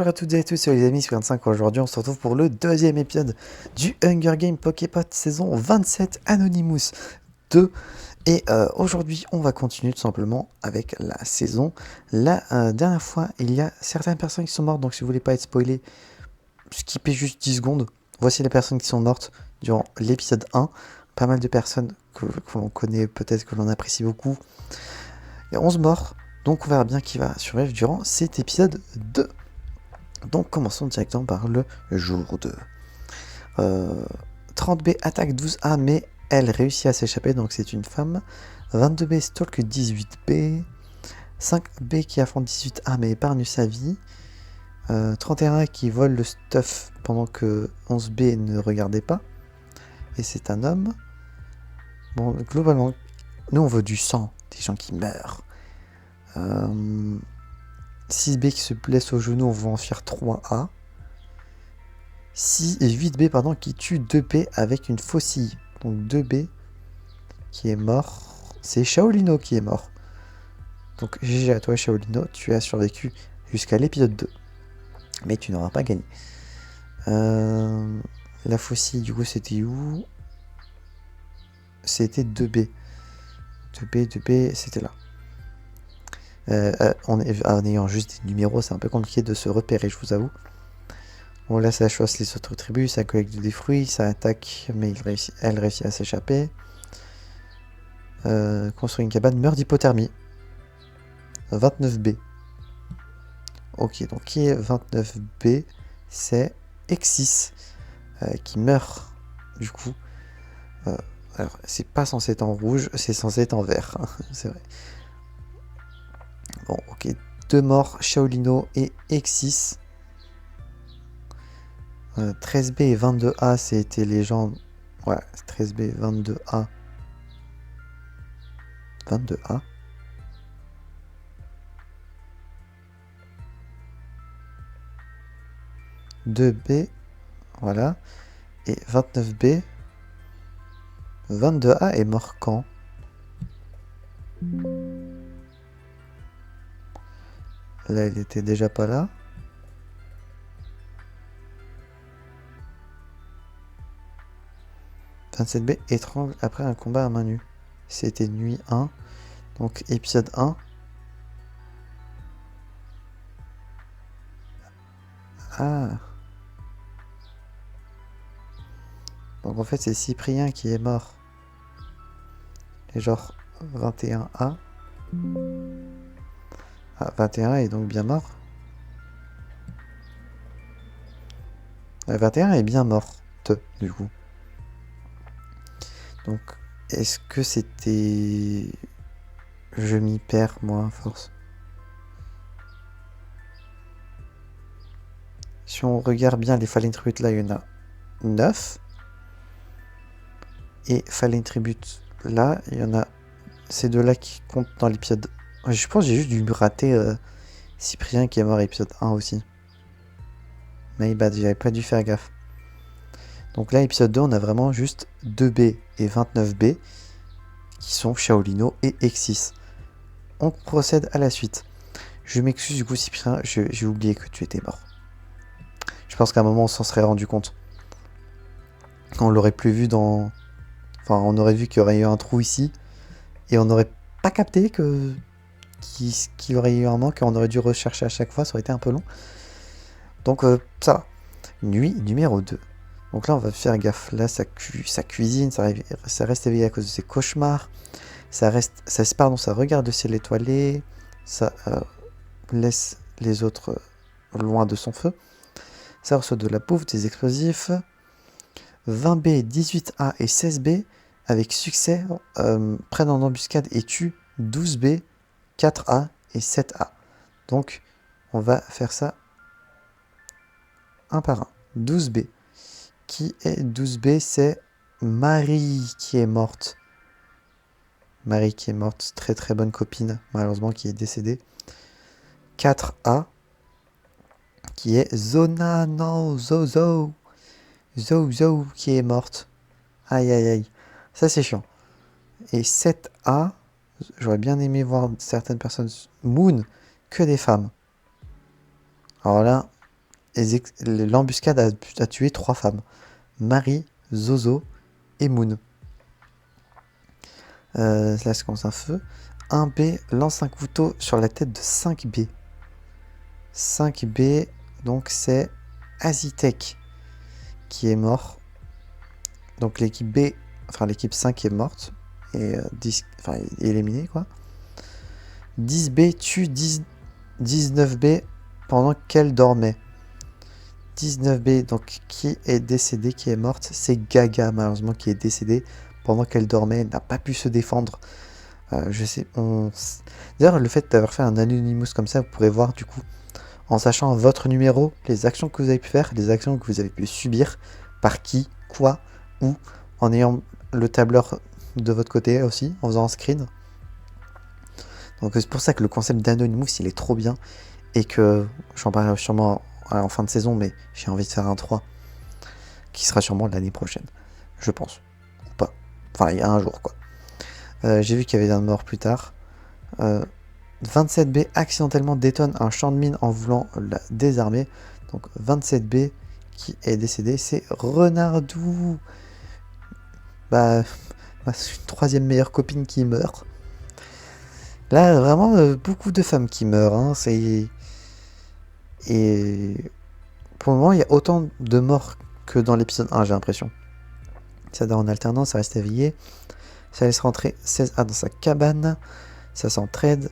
Bonjour à toutes et à tous, c'est les amis 55. Aujourd'hui on se retrouve pour le deuxième épisode du Hunger Games Poképod saison 27 Anonymous 2. Et aujourd'hui on va continuer tout simplement avec la saison. La dernière fois il y a certaines personnes qui sont mortes, donc si vous voulez pas être spoilé, skippez juste 10 secondes. Voici les personnes qui sont mortes durant l'épisode 1. Pas mal de personnes que l'on connaît, peut-être que l'on apprécie beaucoup. Il y a 11 morts, donc on verra bien qui va survivre durant cet épisode 2. Donc commençons directement par le jour 2. 30B attaque 12A, mais elle réussit à s'échapper, donc c'est une femme. 22B stalk 18B. 5B qui affronte 18A mais épargne sa vie. 31A qui vole le stuff pendant que 11B ne regardait pas. Et c'est un homme. Bon, globalement, nous on veut du sang, des gens qui meurent. 6B qui se blesse au genou, on va en faire 3A. 8B pardon, qui tue 2B avec une faucille. Donc 2B qui est mort. C'est Shaolino qui est mort. Donc GG à toi Shaolino, tu as survécu jusqu'à l'épisode 2. Mais tu n'auras pas gagné. La faucille du coup c'était où? C'était 2B. 2B c'était là. En ayant juste des numéros, c'est un peu compliqué de se repérer, je vous avoue. Bon, là, ça choisit les autres tribus, ça collecte des fruits, ça attaque, mais elle réussit à s'échapper. Construire une cabane, meurt d'hypothermie. 29B. Ok, donc qui est 29B? C'est Exis, qui meurt, du coup. Alors, c'est pas censé être en rouge, c'est censé être en vert, hein, c'est vrai. Bon, ok, 2 morts, Shaolino et Exis. 13B et 22A, c'était les gens... Ouais, 13B, 22A. 22A. 2B, voilà. Et 29B. 22A est mort quand? Là, il était déjà pas là. 27B étrangle après un combat à main nue. C'était nuit 1. Donc épisode 1. Ah. Donc en fait c'est Cyprien qui est mort. Et genre 21A. Ah, 21 est donc bien mort. 21 est bien morte, du coup. Donc, est-ce que c'était... Je m'y perds, moi, à force. Si on regarde bien les Fallen Tributes, là, il y en a 9. Et Fallen Tributes, là, il y en a ces deux-là qui comptent dans l'épisode... Je pense que j'ai juste dû rater Cyprien qui est mort à l'épisode 1 aussi. Mais bah, j'avais pas dû faire gaffe. Donc là, épisode 2, on a vraiment juste 2B et 29B qui sont Shaolino et Exis. On procède à la suite. Je m'excuse du coup Cyprien, j'ai oublié que tu étais mort. Je pense qu'à un moment on s'en serait rendu compte. On l'aurait plus vu dans... Enfin, on aurait vu qu'il y aurait eu un trou ici. Et on n'aurait pas capté qu'il y aurait eu un manque et on aurait dû rechercher à chaque fois, ça aurait été un peu long. Donc ça va. Nuit numéro 2. Donc là on va faire gaffe. Là ça cuisine, ça reste éveillé à cause de ses cauchemars. Ça regarde le ciel étoilé. Ça laisse les autres loin de son feu. Ça reçoit de la bouffe, des explosifs. 20B, 18A et 16B, avec succès, prennent en embuscade et tuent 12B, 4A et 7A. Donc, on va faire ça un par un. 12B. Qui est 12B? C'est Marie qui est morte. Marie qui est morte, très très bonne copine, malheureusement, qui est décédée. 4A, qui est Zona, non, Zozo. Zozo qui est morte. Aïe aïe aïe. Ça c'est chiant. Et 7A, j'aurais bien aimé voir certaines personnes. Moon, que des femmes. Alors là, l'embuscade a tué 3 femmes. Marie, Zozo et Moon. Là, ça commence un feu. 1B lance un couteau sur la tête de 5B. 5B, donc c'est Azitech qui est mort. Donc l'équipe B, enfin l'équipe 5 est morte. Et 10, enfin éliminée quoi. 10B tue 19B pendant qu'elle dormait. 19B, donc qui est décédée, qui est morte, c'est Gaga malheureusement qui est décédée pendant qu'elle dormait, elle n'a pas pu se défendre. Je sais, d'ailleurs le fait d'avoir fait un Anonymous comme ça, vous pourrez voir du coup, en sachant votre numéro, les actions que vous avez pu faire, les actions que vous avez pu subir, par qui, quoi, où, en ayant le tableur de votre côté aussi, en faisant un screen. Donc c'est pour ça que le concept d'Anonymous il est trop bien, et que j'en parlerai sûrement en fin de saison, mais j'ai envie de faire un 3 qui sera sûrement l'année prochaine, je pense, ou pas, enfin il y a un jour quoi. J'ai vu qu'il y avait un mort plus tard. 27B accidentellement détonne un champ de mine en voulant la désarmer. Donc 27B qui est décédé, c'est Renardou. Bah, c'est une troisième meilleure copine qui meurt. Là, vraiment, beaucoup de femmes qui meurent. Hein, et pour le moment, il y a autant de morts que dans l'épisode 1, j'ai l'impression. Ça dort en alternance, ça reste éveillé. Ça laisse rentrer 16A dans sa cabane. Ça s'entraide.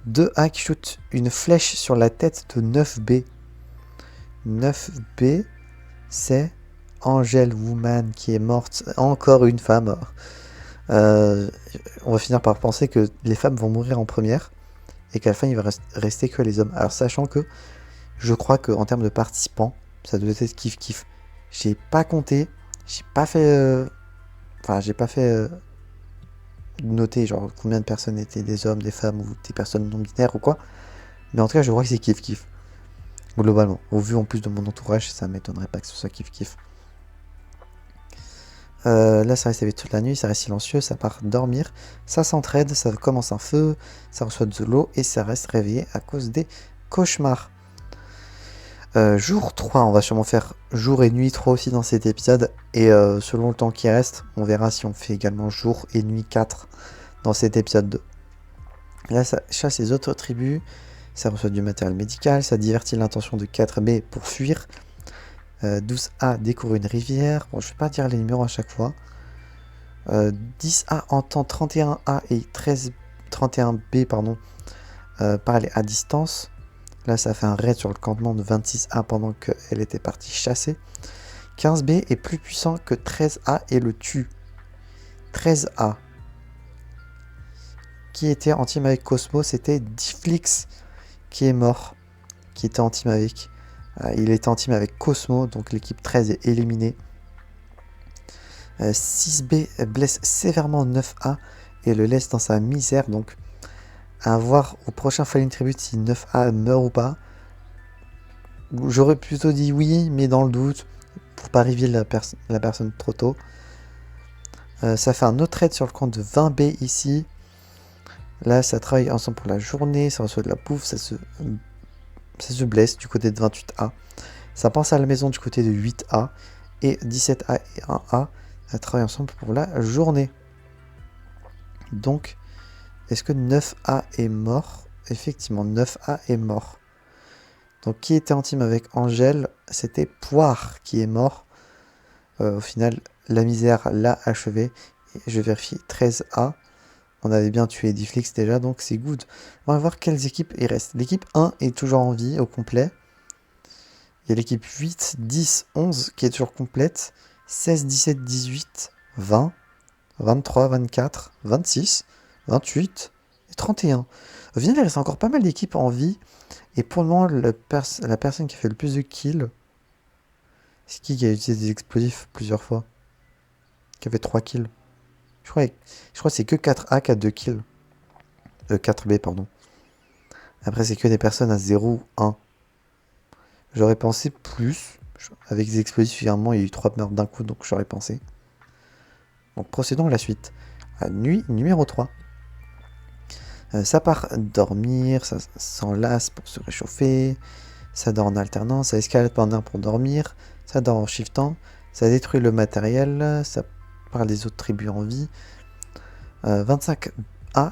2A qui shoot une flèche sur la tête de 9B. 9B, c'est Angel Woman qui est morte. Encore une femme. On va finir par penser que les femmes vont mourir en première et qu'à la fin il va rester que les hommes. Alors sachant que je crois qu'en termes de participants, ça devait être kiff-kiff. J'ai pas compté, j'ai pas fait... j'ai pas fait... noter genre combien de personnes étaient des hommes, des femmes ou des personnes non binaires ou quoi. Mais en tout cas, je vois que c'est kiff-kiff. Globalement. Au vu en plus de mon entourage, ça m'étonnerait pas que ce soit kiff-kiff. Là, ça reste éveillé toute la nuit, ça reste silencieux, ça part dormir, ça s'entraide, ça commence un feu, ça reçoit de l'eau et ça reste réveillé à cause des cauchemars. Jour 3, on va sûrement faire jour et nuit 3 aussi dans cet épisode. Et selon le temps qui reste, on verra si on fait également jour et nuit 4 dans cet épisode 2. Là, ça chasse les autres tribus, ça reçoit du matériel médical, ça divertit l'intention de 4B pour fuir. 12A découvre une rivière. Bon, je vais pas dire les numéros à chaque fois. 10A entend 31A et 31B parler à distance. Là, ça fait un raid sur le campement de 26A pendant qu'elle était partie chasser. 15B est plus puissant que 13A et le tue. 13A. Qui était en team avec Cosmo, c'était Difflix qui est mort. Qui était en team avec. Il était en team avec Cosmo, donc l'équipe 13 est éliminée. 6B blesse sévèrement 9A et le laisse dans sa misère, donc à voir au prochain Fallen Tribute si 9A meurt ou pas. J'aurais plutôt dit oui, mais dans le doute, pour pas reveal la personne trop tôt. Ça fait un autre raid sur le compte de 20B ici. Là, ça travaille ensemble pour la journée, ça reçoit de la bouffe, ça se blesse du côté de 28A. Ça pense à la maison du côté de 8A. Et 17A et 1A travaillent ensemble pour la journée. Donc, est-ce que 9A est mort? Effectivement, 9A est mort. Donc, qui était en team avec Angèle? C'était Poire qui est mort. Au final, la misère l'a achevé. Et je vérifie 13A. On avait bien tué Difflix déjà, donc c'est good. On va voir quelles équipes il reste. L'équipe 1 est toujours en vie au complet. Il y a l'équipe 8, 10, 11 qui est toujours complète. 16, 17, 18, 20, 23, 24, 26, 28 et 31. Au final, il reste encore pas mal d'équipes en vie. Et pour le moment, la personne qui a fait le plus de kills, c'est qui a utilisé des explosifs plusieurs fois? Qui a fait 3 kills? Je crois que c'est que 4A qui a 2 kills. 4B, pardon. Après, c'est que des personnes à 0 ou 1. J'aurais pensé plus. Avec des explosifs, finalement, il y a eu 3 meurtres d'un coup, donc j'aurais pensé. Donc, procédons à la suite. À nuit numéro 3. Ça part dormir, ça s'enlace pour se réchauffer. ça dort en alternance, ça escalade pendant pour dormir, ça dort en shiftant, ça détruit le matériel, ça parle des autres tribus en vie. 25A,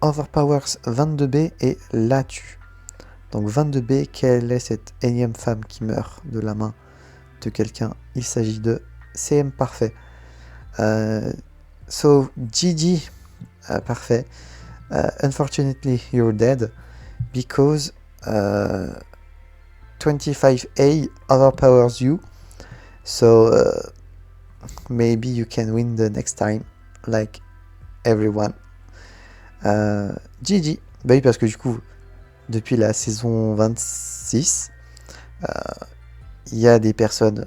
overpowers 22B et la tue. Donc 22B, quelle est cette énième femme qui meurt de la main de quelqu'un? Il s'agit de CM parfait. So GG, parfait. Unfortunately, you're dead because 25A overpowers you. So maybe you can win the next time, like everyone. GG. Bah oui, parce que du coup, depuis la saison 26, il y a des personnes,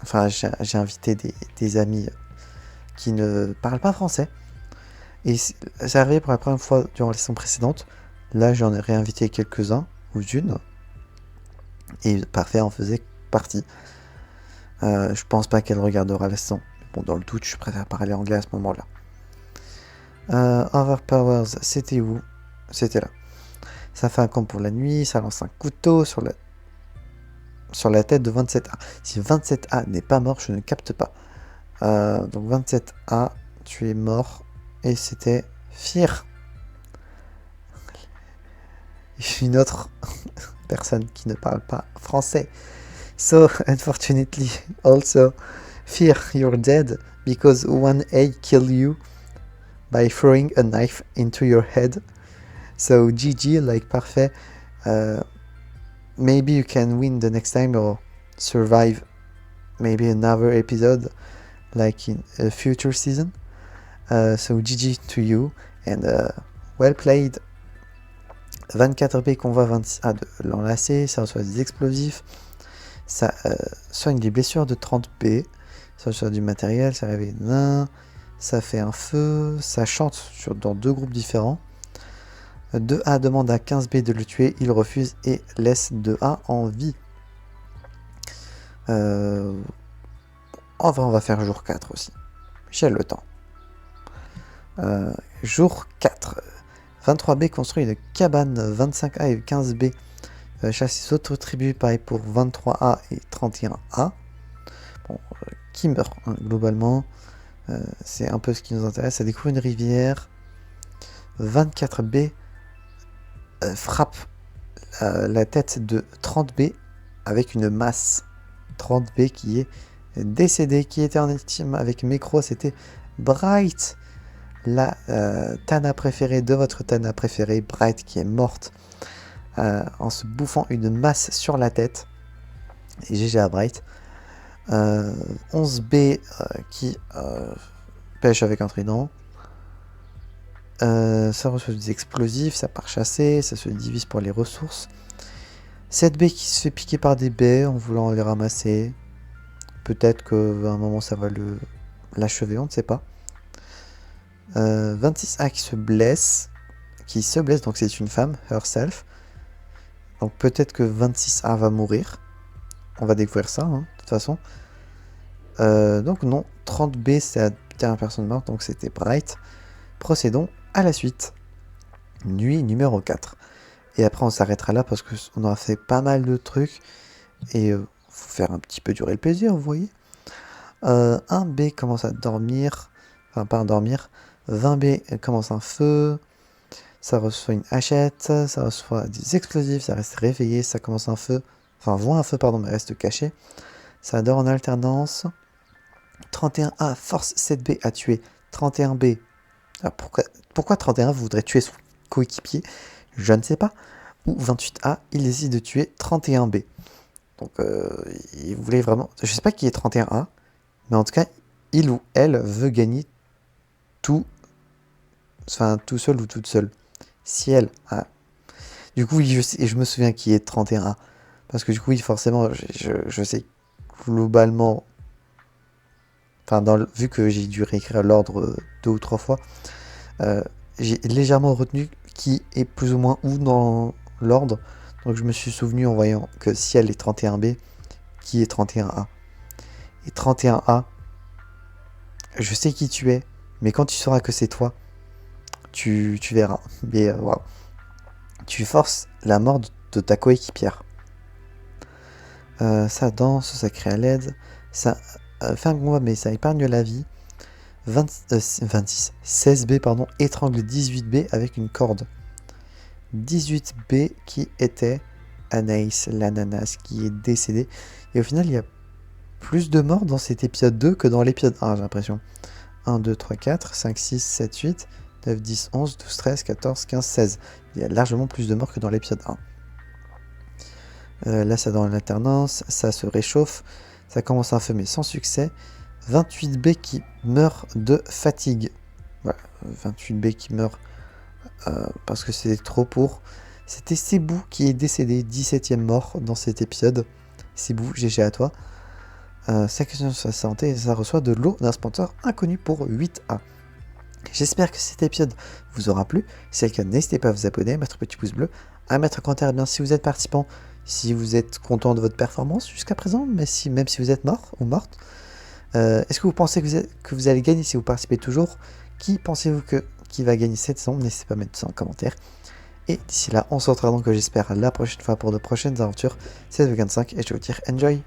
enfin j'ai invité des amis qui ne parlent pas français. Et c'est arrivé pour la première fois durant la saison précédente. Là, j'en ai réinvité quelques-uns, ou une. Et parfait en faisait partie. Je pense pas qu'elle regardera la saison. Bon, dans le doute, je préfère parler anglais à ce moment-là. Overpowers, c'était où? C'était là. Ça fait un camp pour la nuit, ça lance un couteau sur la tête de 27A. Si 27A n'est pas mort, je ne capte pas. Donc 27A, tu es mort. Et c'était Fear. Une autre personne qui ne parle pas français. So, unfortunately, also, Fear, you're dead because 1A killed you by throwing a knife into your head. So, GG, like parfait. Maybe you can win the next time or survive maybe another episode like in a future season. So GG to you and well played. 24B convoi 26A de l'enlacer, ça reçoit des explosifs, ça soigne les blessures de 30B, ça reçoit du matériel, ça réveille nain, ça fait un feu, ça chante dans deux groupes différents. 2A demande à 15B de le tuer, il refuse et laisse 2A en vie. En vrai, on va faire jour 4 aussi. J'ai le temps. Jour 4. 23B construit une cabane. 25A et 15B chasse les autres tribus. Pareil pour 23A et 31A. Bon, qui meurt hein, globalement. C'est un peu ce qui nous intéresse. Ça découvre une rivière. 24B frappe la tête de 30B avec une masse. 30B qui est décédé, qui était en intime avec Mecro, c'était Bright, la Tana préférée de votre Tana préférée, Bright qui est morte en se bouffant une masse sur la tête. Et GG à Bright. 11B qui pêche avec un trident. Ça reçoit des explosifs, ça part chasser, ça se divise pour les ressources. 7B qui se fait piquer par des baies en voulant les ramasser. Peut-être qu'à un moment ça va l'achever, on ne sait pas. 26A qui se blesse, donc c'est une femme, herself. Donc peut-être que 26A va mourir. On va découvrir ça, hein, de toute façon. Donc non, 30B c'est la dernière personne morte, donc c'était Bright. Procédons à la suite. Nuit numéro 4. Et après on s'arrêtera là parce qu'on aura fait pas mal de trucs. Et faut faire un petit peu durer le plaisir, vous voyez. 1B commence à dormir. Enfin pas à dormir. 20B commence un feu. Ça reçoit une hachette. Ça reçoit des explosifs. Ça reste réveillé. Ça commence un feu. Enfin voit un feu pardon mais reste caché. Ça dort en alternance. 31A force 7B à tuer 31B. Alors pourquoi 31 voudrait tuer son coéquipier? Je ne sais pas. Ou 28A, il décide de tuer 31B. Donc il voulait vraiment... Je sais pas qui est 31A, mais en tout cas, il ou elle veut gagner tout... Enfin, tout seul ou toute seule. Si elle... Ah. Du coup, je me souviens qui est 31A. Parce que du coup, oui, forcément, je sais globalement... Enfin, vu que j'ai dû réécrire l'ordre 2 ou 3 fois, j'ai légèrement retenu qui est plus ou moins où dans l'ordre. Donc je me suis souvenu en voyant que si elle est 31B, qui est 31A. Et 31A, je sais qui tu es, mais quand tu sauras que c'est toi, tu verras. Mais wow. Tu forces la mort de ta coéquipière. Ça danse, ça crée à l'aide, ça fait un combat mais ça épargne la vie. 26, 16B pardon, étrangle 18B avec une corde. 18B qui était Anaïs, l'ananas, qui est décédé. Et au final, il y a plus de morts dans cet épisode 2 que dans l'épisode 1, j'ai l'impression. 1, 2, 3, 4, 5, 6, 7, 8, 9, 10, 11, 12, 13, 14, 15, 16. Il y a largement plus de morts que dans l'épisode 1. Là, ça dans l'alternance, ça se réchauffe, ça commence à infumer sans succès. 28B qui meurt de fatigue. Voilà, 28B qui meurt parce que c'était trop pour. C'était Sebou qui est décédé, 17ème mort dans cet épisode. Sebou, GG à toi. Ça questionne sur sa santé et ça reçoit de l'eau d'un sponsor inconnu pour 8A. J'espère que cet épisode vous aura plu. Si c'est le cas, n'hésitez pas à vous abonner, à mettre un petit pouce bleu, à mettre un commentaire bien si vous êtes participant, si vous êtes content de votre performance jusqu'à présent, même si vous êtes mort ou morte. Est-ce que vous pensez que vous allez gagner si vous participez toujours? Qui pensez-vous qui va gagner cette saison? N'hésitez pas à mettre ça en commentaire. Et d'ici là, on se retrouvera donc, j'espère, la prochaine fois pour de prochaines aventures. C'est The 25 et je vous dis enjoy!